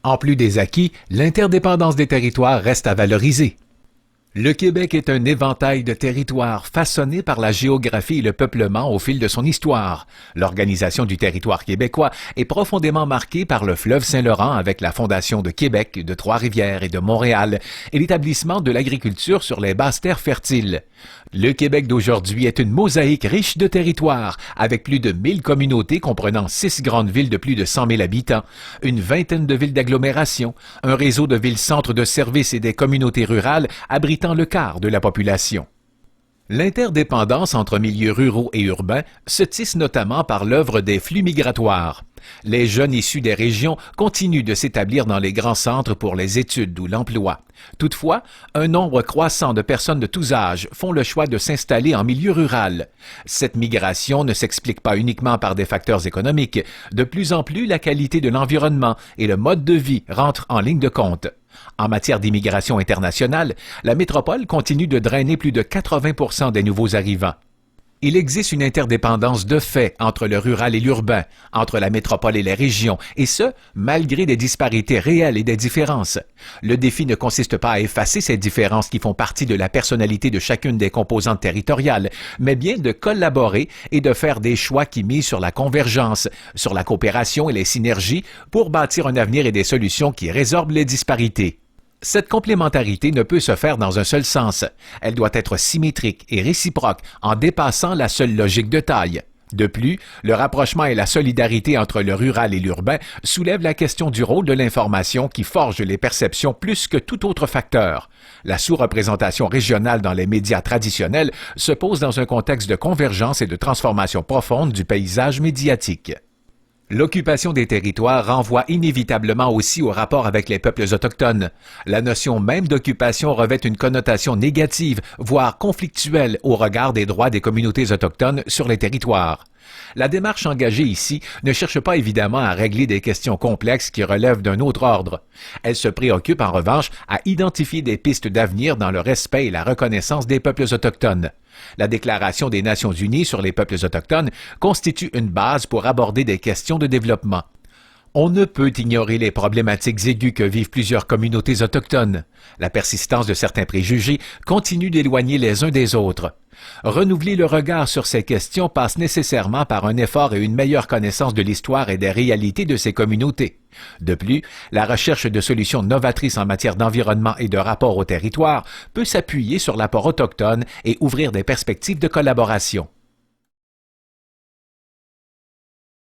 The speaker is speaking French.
En plus des acquis, l'interdépendance des territoires reste à valoriser. Le Québec est un éventail de territoires façonnés par la géographie et le peuplement au fil de son histoire. L'organisation du territoire québécois est profondément marquée par le fleuve Saint-Laurent avec la fondation de Québec, de Trois-Rivières et de Montréal et l'établissement de l'agriculture sur les basses terres fertiles. Le Québec d'aujourd'hui est une mosaïque riche de territoires, avec plus de 1000 communautés comprenant 6 grandes villes de plus de 100 000 habitants, une vingtaine de villes d'agglomération, un réseau de villes-centres de services et des communautés rurales abritant le quart de la population. L'interdépendance entre milieux ruraux et urbains se tisse notamment par l'œuvre des flux migratoires. Les jeunes issus des régions continuent de s'établir dans les grands centres pour les études ou l'emploi. Toutefois, un nombre croissant de personnes de tous âges font le choix de s'installer en milieu rural. Cette migration ne s'explique pas uniquement par des facteurs économiques. De plus en plus, la qualité de l'environnement et le mode de vie rentrent en ligne de compte. En matière d'immigration internationale, la métropole continue de drainer plus de 80% des nouveaux arrivants. Il existe une interdépendance de fait entre le rural et l'urbain, entre la métropole et les régions, et ce, malgré des disparités réelles et des différences. Le défi ne consiste pas à effacer ces différences qui font partie de la personnalité de chacune des composantes territoriales, mais bien de collaborer et de faire des choix qui misent sur la convergence, sur la coopération et les synergies pour bâtir un avenir et des solutions qui résorbent les disparités. Cette complémentarité ne peut se faire dans un seul sens. Elle doit être symétrique et réciproque en dépassant la seule logique de taille. De plus, le rapprochement et la solidarité entre le rural et l'urbain soulèvent la question du rôle de l'information qui forge les perceptions plus que tout autre facteur. La sous-représentation régionale dans les médias traditionnels se pose dans un contexte de convergence et de transformation profonde du paysage médiatique. L'occupation des territoires renvoie inévitablement aussi au rapport avec les peuples autochtones. La notion même d'occupation revêt une connotation négative, voire conflictuelle au regard des droits des communautés autochtones sur les territoires. La démarche engagée ici ne cherche pas évidemment à régler des questions complexes qui relèvent d'un autre ordre. Elle se préoccupe en revanche à identifier des pistes d'avenir dans le respect et la reconnaissance des peuples autochtones. La Déclaration des Nations unies sur les peuples autochtones constitue une base pour aborder des questions de développement. On ne peut ignorer les problématiques aiguës que vivent plusieurs communautés autochtones. La persistance de certains préjugés continue d'éloigner les uns des autres. Renouveler le regard sur ces questions passe nécessairement par un effort et une meilleure connaissance de l'histoire et des réalités de ces communautés. De plus, la recherche de solutions novatrices en matière d'environnement et de rapport au territoire peut s'appuyer sur l'apport autochtone et ouvrir des perspectives de collaboration.